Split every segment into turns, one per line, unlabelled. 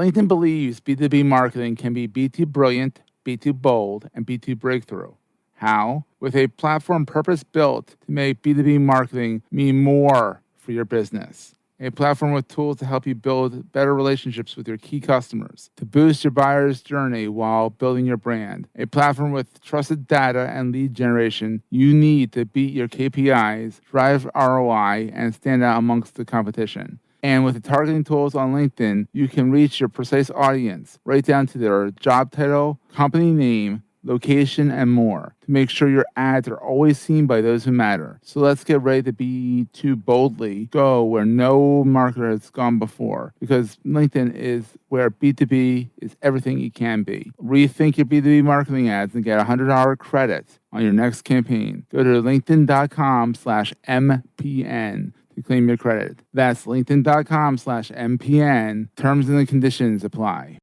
LinkedIn believes B2B marketing can be B2 brilliant, B2 bold, and B2 breakthrough. How? With a platform purpose-built to make B2B marketing mean more for your business. A platform with tools to help you build better relationships with your key customers, to boost your buyer's journey while building your brand. A platform with trusted data and lead generation you need to beat your KPIs, drive ROI, and stand out amongst the competition. And with the targeting tools on LinkedIn, you can reach your precise audience right down to their job title, company name, location, and more to make sure your ads are always seen by those who matter. So let's get ready to B2 boldly go where no marketer has gone before, because LinkedIn is where B2B is everything it can be. Rethink your B2B marketing ads and get $100 credit on your next campaign. Go to linkedin.com/MPN to claim your credit. That's linkedin.com/MPN. Terms and conditions apply.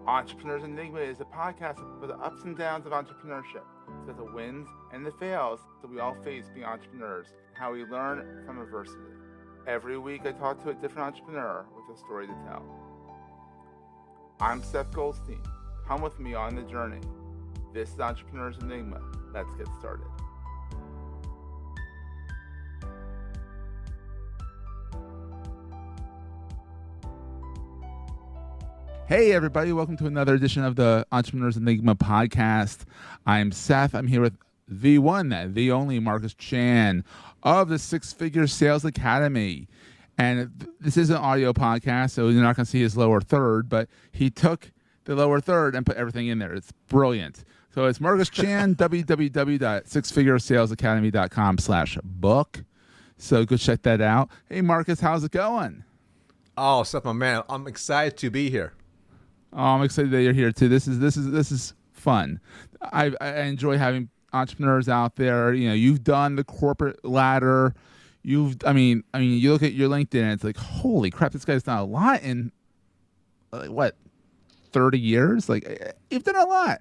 Entrepreneurs Enigma is a podcast for the ups and downs of entrepreneurship. So the wins and the fails that we all face being entrepreneurs, and how we learn from adversity. Every week I talk to a different entrepreneur with a story to tell. I'm Seth Goldstein. Come with me on the journey. This is Entrepreneurs Enigma. Let's get started. Hey, everybody. Welcome to another edition of the Entrepreneurs Enigma podcast. I'm Seth. I'm here with the one, the only Marcus Chan of the Six Figure Sales Academy. And this is an audio podcast, so you're not going to see his lower third, but he took the lower third and put everything in there. It's brilliant. So it's Marcus Chan, www.sixfiguresalesacademy.com/book. So go check that out. Hey, Marcus, how's it going?
Oh, Seth, my man, I'm excited to be here.
Oh, I'm excited that you're here too. This is fun. I enjoy having entrepreneurs out there. You know, you've done the corporate ladder. You look at your LinkedIn and it's like, holy crap, this guy's done a lot in 30 years? Like, you've done a lot.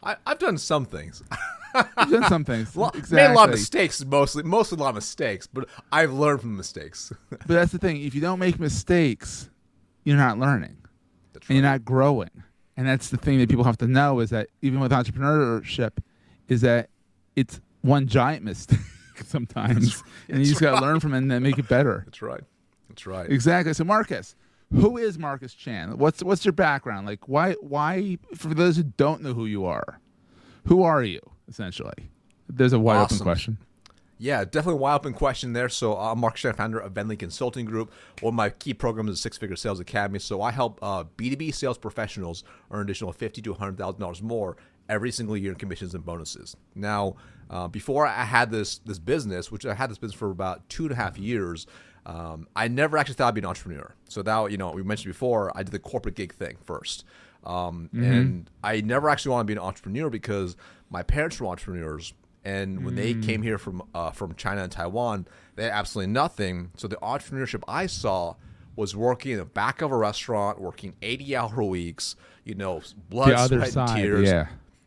I've done some things.
You've done some things. Exactly.
Made a lot of mistakes, mostly a lot of mistakes, but I've learned from mistakes.
But that's the thing. If you don't make mistakes, you're not learning.
That's
right. And
right.
you're not growing. And that's the thing that people have to know, is that even with entrepreneurship, is that it's one giant mistake sometimes. And you just got to learn from it and then make it better.
That's right. That's right.
Exactly. So Marcus, who is Marcus Chan? What's your background? Like, why, for those who don't know who you are, who are you, essentially? There's a wide open question.
Yeah, definitely a wide open question there. So I'm Marcus Chan, founder of Bentley Consulting Group. One of my key programs is Six Figure Sales Academy. So I help B2B sales professionals earn an additional $50,000 to $100,000 more every single year in commissions and bonuses. Now, before I had this business, which I had this business for about 2.5 years, I never actually thought I'd be an entrepreneur. So that, we mentioned before, I did the corporate gig thing first. And I never actually wanted to be an entrepreneur because my parents were entrepreneurs. And when they came here from China and Taiwan, they had absolutely nothing. So the entrepreneurship I saw was working in the back of a restaurant, working 80-hour weeks, blood, sweat, and tears.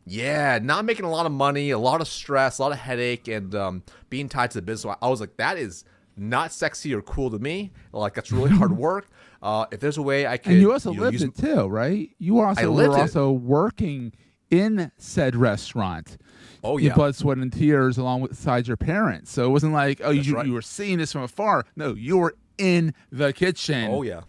Yeah, not making a lot of money, a lot of stress, a lot of headache, and being tied to the business. So I was like, that is not sexy or cool to me. Like, that's really hard work. If there's a way I can...
And you also lived it too, right? You were also working in said restaurant.
Oh, yeah.
Your blood, sweat, and tears alongside your parents. So it wasn't like, you were seeing this from afar. No, you were in the kitchen.
Oh, yeah.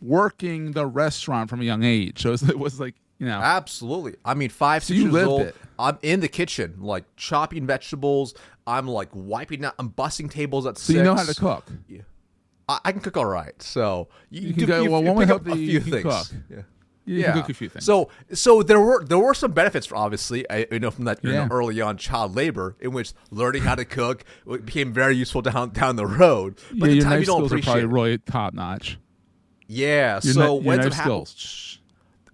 Working the restaurant from a young age. So it was like,
Absolutely. I mean, 5, 6 years old, I'm in the kitchen, like chopping vegetables. I'm like wiping out, I'm busting tables at 6.
So you know how to cook?
Yeah. I can cook all right. So
you can go, well, one would hope that you can cook.
Yeah.
You can cook a few things.
So there were some benefits, obviously, from that early on child labor, in which learning how to cook became very useful down the road. But
your
time
knife
you don't
skills are probably
appreciate
really top notch.
Yeah.
Your
when
knife skills.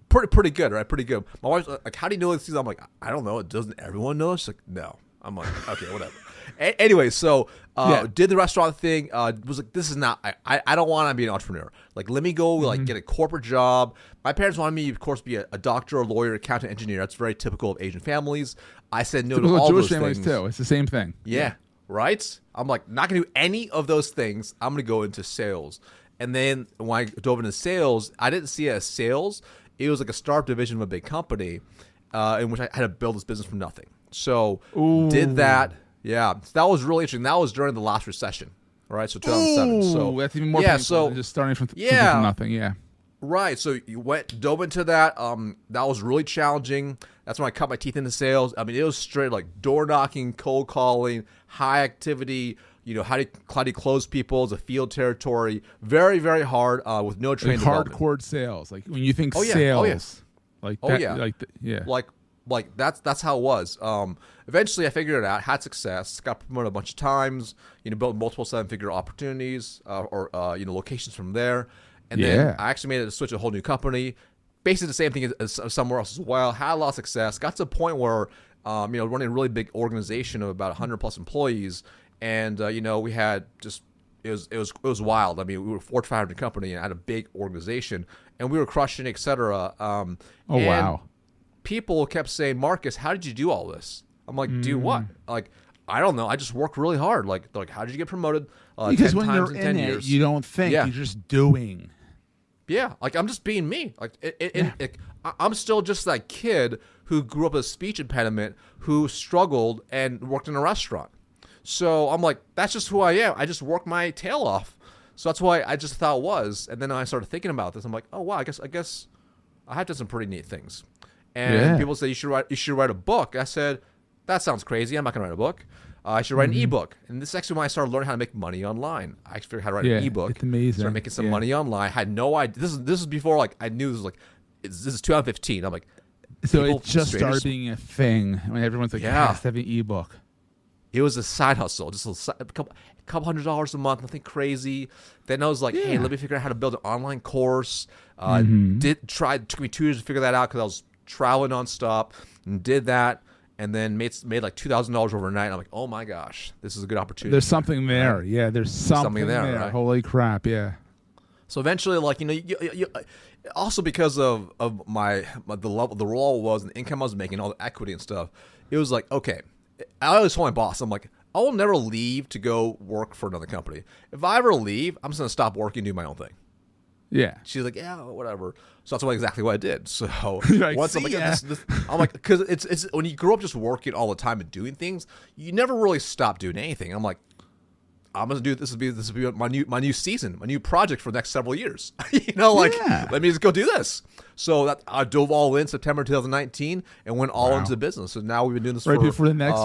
Pretty good, right? Pretty good. My wife's like, how do you know this? I'm like, I don't know. Doesn't everyone know? She's like, no. I'm like, okay, whatever. Anyway, so did the restaurant thing. Was like, this is not. I don't want to be an entrepreneur. Like, let me go get a corporate job. My parents wanted me, of course, be a doctor, a lawyer, accountant, engineer. That's very typical of Asian families. I said no to all
Jewish
those
families
things.
too. It's the same thing.
Yeah, right. I'm like, not gonna do any of those things. I'm gonna go into sales. And then when I dove into sales, I didn't see it as sales. It was like a startup division of a big company in which I had to build this business from nothing. So did that. Yeah. So that was really interesting. That was during the last recession. All right. So 2007. So
that's even more painful than just starting from nothing. Yeah.
Right. So you dove into that. That was really challenging. That's when I cut my teeth into sales. I mean, it was straight like door knocking, cold calling, high activity. How do you close people as a field territory? Very, very hard with no training.
Like hardcore sales. Like when you think sales. Like
that's how it was. Eventually I figured it out, had success, got promoted a bunch of times, built multiple 7-figure opportunities or locations from there. And then I actually made it to switch to a whole new company. Basically the same thing as somewhere else as well. Had a lot of success. Got to the point where, running a really big organization of about 100 plus employees. And, we had just, it was wild. I mean, we were a Fortune 500 company and had a big organization and we were crushing, et cetera.
Wow.
People kept saying, Marcus, how did you do all this? I'm like, do what? Like, I don't know. I just worked really hard. Like how did you get promoted?
Because when you're in it, you don't think. You're just doing.
Yeah. Like, I'm just being me. Like, I'm still just that kid who grew up with a speech impediment, who struggled and worked in a restaurant. So I'm like, that's just who I am. I just work my tail off. So that's why I just thought it was. And then I started thinking about this. I'm like, oh, wow, I guess I have done some pretty neat things. And people say you should write a book. I said, that sounds crazy. I'm not going to write a book. I should write an ebook. And this is actually when I started learning how to make money online. I figured out how to write an ebook.
It's amazing.
Started making some money online. I had no idea. This is before I knew this was this is 2015. I'm like,
so it just started being a thing when everyone's like, yes, have an ebook.
It was a side hustle, just a couple $100 a month, nothing crazy. Then I was like, hey, let me figure out how to build an online course. It took me 2 years to figure that out because I was traveling nonstop and did that. And then made like $2,000 overnight. I'm like, oh my gosh, this is a good opportunity.
There's something there. Right? Yeah, there's something there. Right? Holy crap, yeah.
So eventually, you also because of the level, the role was, and the income I was making, all the equity and stuff, it was like, okay. I always told my boss, I'm like, I will never leave to go work for another company. If I ever leave, I'm just going to stop working and do my own thing.
Yeah.
She's like, yeah, whatever. So that's exactly what I did. So
like,
once I'm like, I'm like, because it's when you grow up just working all the time and doing things, you never really stop doing anything. I'm like, I'm gonna do this. Will be my new season, my new project for the next several years. Let me just go do this. So that I dove all in September 2019 and went all into the business. So now we've been doing this
right before the next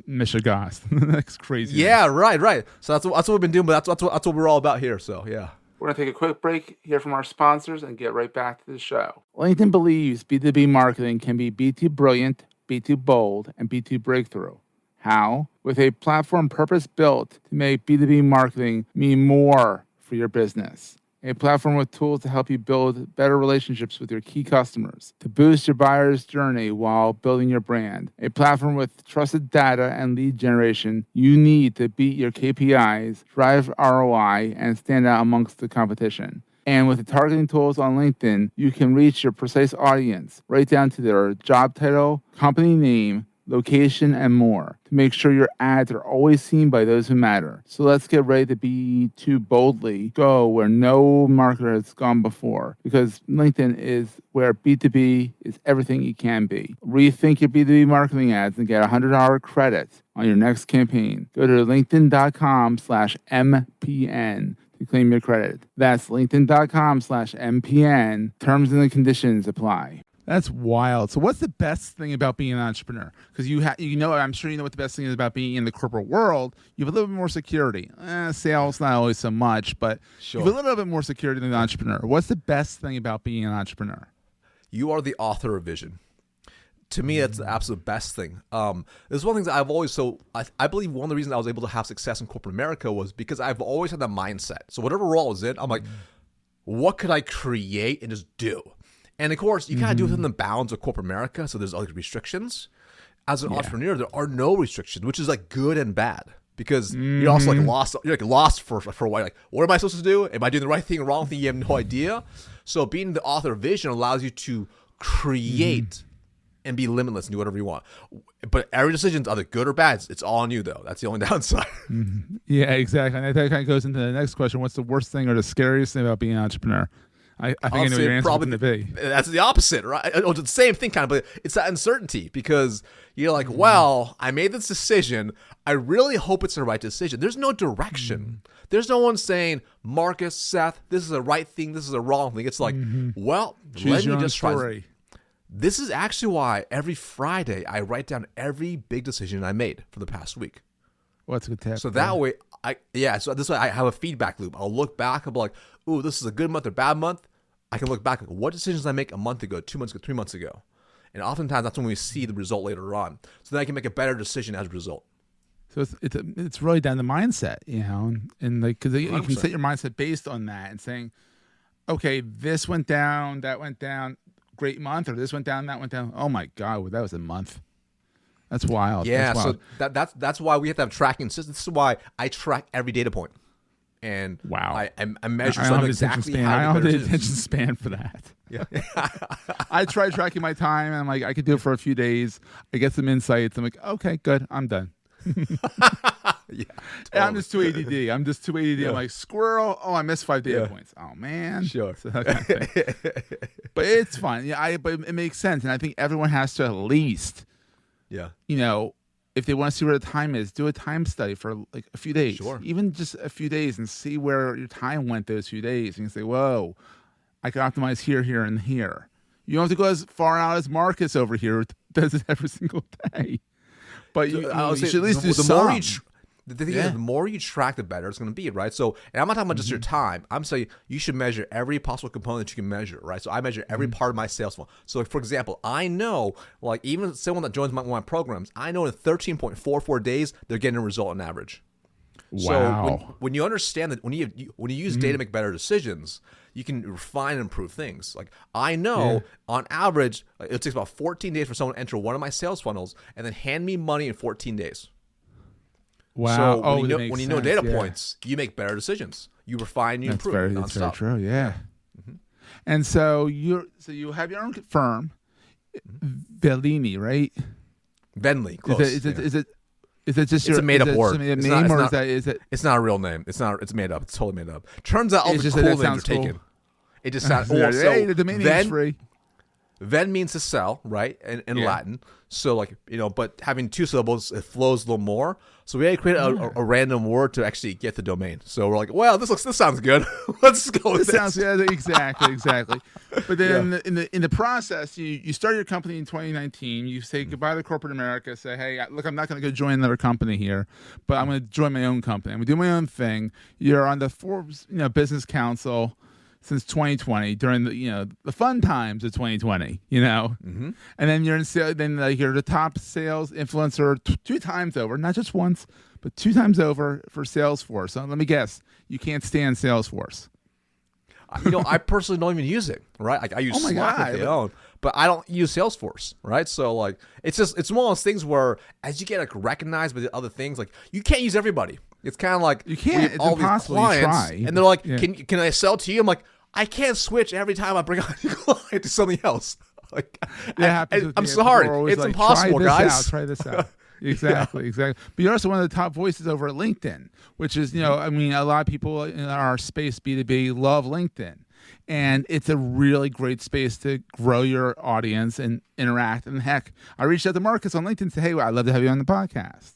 Michigas, the next crazy.
Yeah, right. So that's what we've been doing. But that's what we're all about here. So yeah.
We're going to take a quick break, hear from our sponsors, and get right back to the show. LinkedIn believes B2B marketing can be B2 brilliant, B2 bold, and B2 breakthrough. How? With a platform purpose-built to make B2B marketing mean more for your business. A platform with tools to help you build better relationships with your key customers, to boost your buyer's journey while building your brand. A platform with trusted data and lead generation you need to beat your KPIs, drive ROI, and stand out amongst the competition. And with the targeting tools on LinkedIn, you can reach your precise audience right down to their job title, company name, location, and more to make sure your ads are always seen by those who matter. So let's get ready to B2 boldly go where no marketer has gone before, because LinkedIn is where B2B is everything it can be. Rethink your B2B marketing ads and get $100 credits on your next campaign. Go to linkedin.com/MPN to claim your credit. That's linkedin.com/MPN. Terms and conditions apply. That's wild. So what's the best thing about being an entrepreneur? Because I'm sure you know what the best thing is about being in the corporate world. You have a little bit more security. Sales, not always so much, but you have a little bit more security than an entrepreneur. What's the best thing about being an entrepreneur?
You are the author of vision. To me, that's the absolute best thing. There's one thing that I've always, I believe one of the reasons I was able to have success in corporate America was because I've always had that mindset. So whatever role I was in, I'm like, what could I create and just do? And of course, you kind of do it within the bounds of corporate America, so there's other restrictions. As an entrepreneur, there are no restrictions, which is like good and bad, because you're also like lost. You're like lost for a while. Like, what am I supposed to do? Am I doing the right thing or wrong thing? You have no idea. So being the author of vision allows you to create and be limitless and do whatever you want. But every decision's either good or bad. It's all on you, though. That's the only downside.
Yeah, exactly. And that kind of goes into the next question. What's the worst thing or the scariest thing about being an entrepreneur? I think I know what your answer is going to be.
That's the opposite, right? It's the same thing, kind of, but it's that uncertainty because you're like, well, I made this decision. I really hope it's the right decision. There's no direction. There's no one saying, Marcus, Seth, this is the right thing. This is the wrong thing. It's like, well, let me just try. This is actually why every Friday I write down every big decision I made for the past week.
Well, that's a good tip.
So that way, so this way I have a feedback loop. I'll look back. I'll be like, ooh, this is a good month or bad month. I can look back at what decisions I make a month ago, 2 months ago, 3 months ago. And oftentimes that's when we see the result later on. So then I can make a better decision as a result.
So it's really down to mindset, and like, because you can set your mindset based on that and saying, okay, this went down, that went down. Great month, or this went down, that went down. Oh my God, well, that was a month. That's wild.
Yeah,
that's wild.
So that's why we have to have tracking systems. This is why I track every data point, and
wow,
I measure
exactly how. I don't have the attention span for that.
Yeah,
I try tracking my time, and I'm like, I could do it for a few days. I get some insights. I'm like, okay, good, I'm done.
Yeah,
totally. I'm just too ADD. Yeah. I'm like, squirrel. Oh, I missed 5 data points. Oh man.
Sure.
So that kind of thing. But it's fun. Yeah, but it makes sense, and I think everyone has to at least, if they want to see where the time is, do a time study for like a few days, even just a few days, and see where your time went those few days. And you can say, whoa, I can optimize here, here, and here. You don't have to go as far out as Marcus over here does it every single day. But you should at least do some.
The thing is, the more you track, the better it's going to be, right? So, and I'm not talking about just your time. I'm saying you should measure every possible component that you can measure, right? So I measure every part of my sales funnel. So, like, for example, I know, like, even someone that joins one of my programs, I know in 13.44 days, they're getting a result on average.
Wow.
So when you understand that, when you use data to make better decisions, you can refine and improve things. Like, I know on average, it takes about 14 days for someone to enter one of my sales funnels and then hand me money in 14 days.
Wow.
So when you know data points, you make better decisions. You refine, you improve.
That's very true. Yeah. And so you have your own firm, Bellini, right?
Venly, close.
Is it just
it's a made up word?
It's
not a real name. It's made up. It's totally made up. Turns out all the cool names are taken. It just sounds.
Hey, the domain name is free.
Ven means to sell, right? In Latin. So, like, but having two syllables, it flows a little more. So we had to create a random word to actually get the domain. So we're like, well, this sounds good. Let's go with this.
Exactly. But then in the process, you start your company in 2019. You say goodbye to corporate America. Say, hey, look, I'm not going to go join another company here, but I'm going to join my own company. I'm going to do my own thing. You're on the Forbes, Business Council since 2020 during the fun times of 2020, and then you're you're the top sales influencer 2 times over, not just once, but 2 times over for Salesforce. So let me guess, you can't stand Salesforce.
I personally don't even use it, right? Like, I use Slack if they own, but I don't use Salesforce, right? So, like, it's one of those things where as you get recognized by the other things, like, you can't use everybody. It's kind of like
you can't. It's impossible.
These clients, and they're like, "Can I sell to you?" I'm like, I can't switch every time I bring on a client to something else. Like, I'm sorry, it's impossible, guys.
Try this out. Exactly. But you're also one of the top voices over at LinkedIn, which is, a lot of people in our space, B2B, love LinkedIn. And it's a really great space to grow your audience and interact. And heck, I reached out to Marcus on LinkedIn and said, hey, I'd love to have you on the podcast.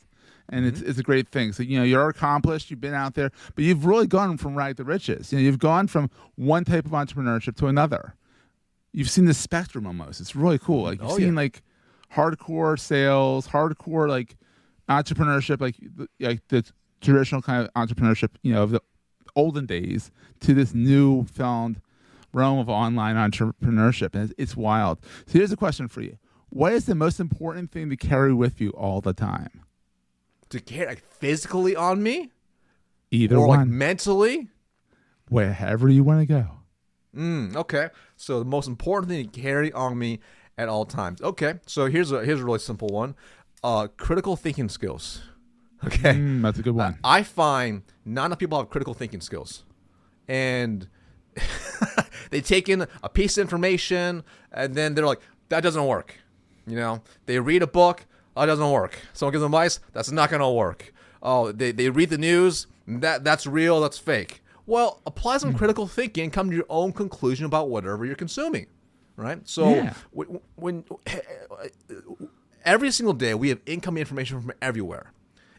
And it's a great thing. So, you're accomplished, you've been out there, but you've really gone from rag to riches. You've gone from one type of entrepreneurship to another. You've seen the spectrum almost. It's really cool. Like, you've seen like hardcore sales, hardcore like entrepreneurship, like the traditional kind of entrepreneurship, of the olden days, to this new found realm of online entrepreneurship. And it's wild. So here's a question for you. What is the most important thing to carry with you all the time?
To carry physically on me?
Either
or
one.
Like mentally?
Wherever you want to
go. Okay. So the most important thing to carry on me at all times. Okay. So here's a really simple one. Critical thinking skills. Okay.
That's a good one.
I find not enough people have critical thinking skills. And they take in a piece of information and then they're like, that doesn't work. You know, they read a book, oh, it doesn't work. Someone gives them advice, that's not going to work. Oh, they read the news, that's real, that's fake. Well, apply some critical thinking and come to your own conclusion about whatever you're consuming, right? So when every single day we have incoming information from everywhere.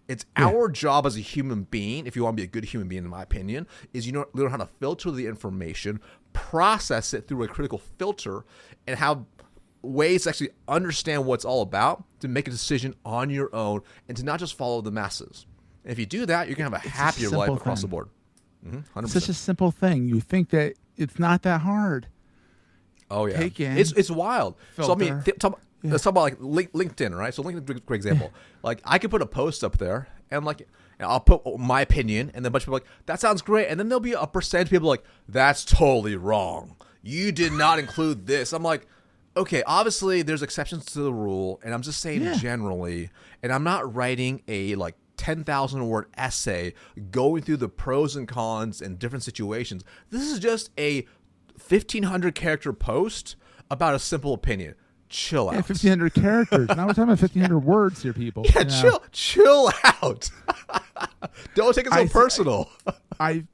It's our job as a human being, if you want to be a good human being, in my opinion, is you learn how to filter the information, process it through a critical filter, and have ways to actually understand what it's all about, to make a decision on your own, and to not just follow the masses. And if you do that, you're going to have a happier life across the board. 100%.
It's such a simple thing. You think that it's not that hard.
Oh, yeah.
Take in,
it's wild.
filter.
So, I mean, let's talk about like LinkedIn, right? So LinkedIn is a great example. Like I could put a post up there and I'll put my opinion, and then a bunch of people are like, that sounds great. And then there'll be a percentage of people like, that's totally wrong. You did not include this. I'm like, okay, obviously there's exceptions to the rule, and I'm just saying generally, and I'm not writing a 10,000 word essay going through the pros and cons and different situations. This is just a 1,500 character post about a simple opinion. Chill out.
1,500 characters. Now we're talking about 1,500 words here, people.
Yeah, chill out. Don't take it so personal.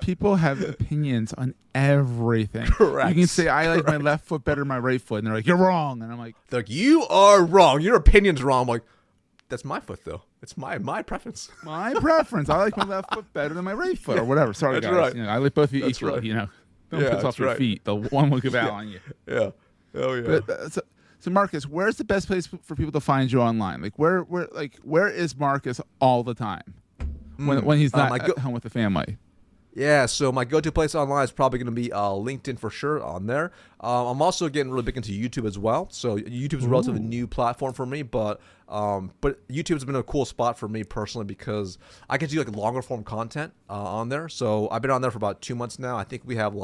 People have opinions on everything.
Correct.
You can say, I like my left foot better than my right foot. And they're like, you're wrong. And I'm like,
they're like, you are wrong. Your opinion's wrong. I'm like, that's my foot, though. It's my preference.
My preference. I like my left foot better than my right foot or whatever. Sorry,
that's
guys.
Right.
I like both of you
that's
equally.
Right.
Don't piss off your feet. The one will give out on you.
Yeah. Oh, yeah.
So Marcus, where's the best place for people to find you online? Like where is Marcus all the time when he's not at home with the family?
Yeah, so my go-to place online is probably going to be LinkedIn for sure on there. I'm also getting really big into YouTube as well. So YouTube's a relatively new platform for me, but YouTube's been a cool spot for me personally because I can do longer form content on there. So I've been on there for about 2 months now. I think we have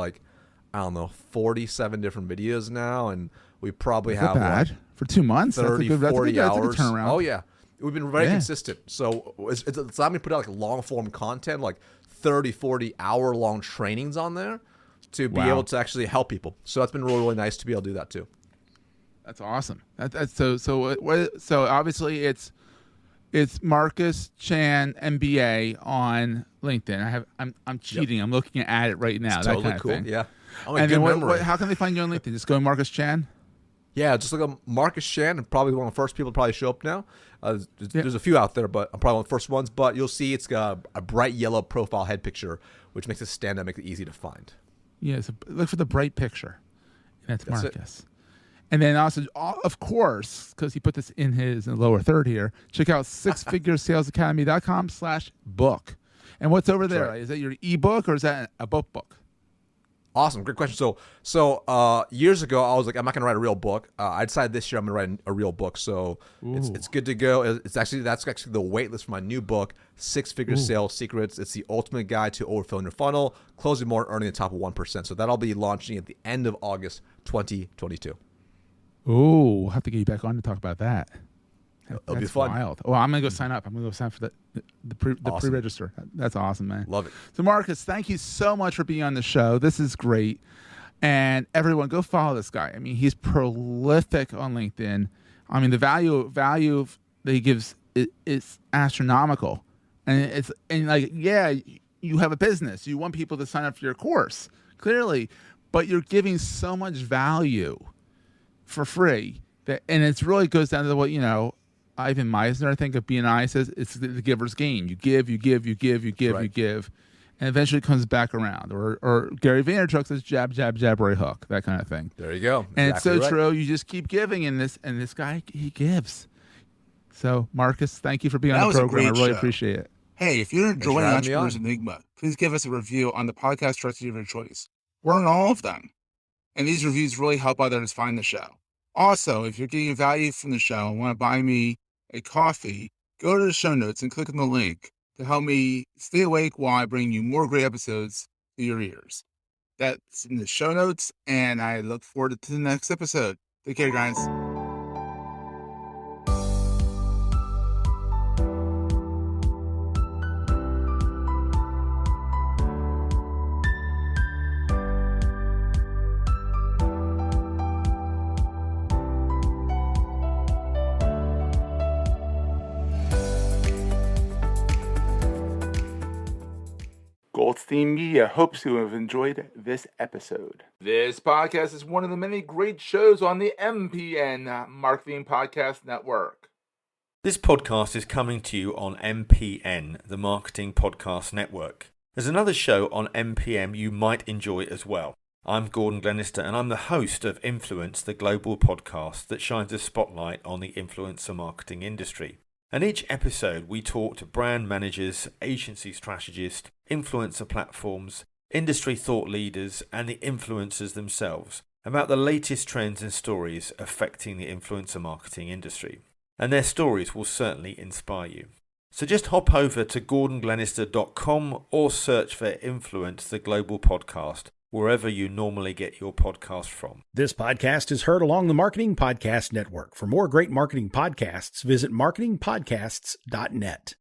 47 different videos now, and we probably have
for 2 months.
30,
that's
40
hours.
That's a good
turnaround.
Oh yeah, we've been very consistent. So it's allowed me to put out long form content, 30, 40 hour long trainings on there to be able to actually help people. So that's been really, really nice to be able to do that too.
That's awesome. So obviously it's Marcus Chan MBA on LinkedIn. I'm cheating. I'm looking at it right now.
It's
that
totally
kind of
cool.
thing.
Yeah.
And then how can they find you on LinkedIn? Just go Marcus Chan.
Yeah, just look up Marcus Chan, and probably one of the first people to probably show up now. There's a few out there, but I'm probably one of the first ones. But you'll see it's got a bright yellow profile head picture, which makes it stand out, makes it easy to find.
Yeah, so look for the bright picture. And that's Marcus. And then also, of course, because he put this in his lower third here, check out sixfiguresalesacademy.com/book. And what's over there? Right. Is that your ebook or is that a book?
Awesome. Great question. So years ago, I was like, I'm not going to write a real book. I decided this year I'm going to write a real book. So it's good to go. That's actually the wait list for my new book, 6-Figure Sales Secrets. It's the ultimate guide to overfilling your funnel, closing more, earning the top of 1%. So that'll be launching at the end of August 2022.
Oh, we'll have to get you back on to talk about that.
It'll be fun.
Wild. Oh, I'm going to go sign up. I'm going to go sign up for the pre-register. That's awesome, man.
Love it.
So, Marcus, thank you so much for being on the show. This is great. And everyone, go follow this guy. I mean, he's prolific on LinkedIn. I mean, the value that he gives is astronomical. And you have a business. You want people to sign up for your course, clearly. But you're giving so much value for free. And it really goes down to what, Ivan Meisner, I think, of BNI says, it's the giver's gain. You give, you give, you give, you give, you give, and eventually it comes back around. Or Gary Vaynerchuk says, jab, jab, jab, right hook, that kind of thing.
There you go.
And it's so true. You just keep giving, and this guy, he gives. So, Marcus, thank you for being on the program. I really appreciate it.
Hey, if you're enjoying Entrepreneurs Enigma, please give us a review on the podcast directory of your choice. We're on all of them. And these reviews really help others find the show. Also, if you're getting value from the show and want to buy me a coffee, go to the show notes and click on the link to help me stay awake while I bring you more great episodes to your ears. That's in the show notes, and I look forward to the next episode. Take care, guys.
Goldstein Media hopes you have enjoyed this episode. This podcast is one of the many great shows on the MPN Marketing Podcast Network.
This podcast is coming to you on MPN, the Marketing Podcast Network. There's another show on MPM you might enjoy as well. I'm Gordon Glenister, and I'm the host of Influence, the global podcast that shines a spotlight on the influencer marketing industry. And each episode we talk to brand managers, agency strategists, influencer platforms, industry thought leaders, and the influencers themselves about the latest trends and stories affecting the influencer marketing industry. And their stories will certainly inspire you. So just hop over to gordonglenister.com or search for Influence, the global podcast, wherever you normally get your podcast from.
This podcast is heard along the Marketing Podcast Network. For more great marketing podcasts, visit marketingpodcasts.net.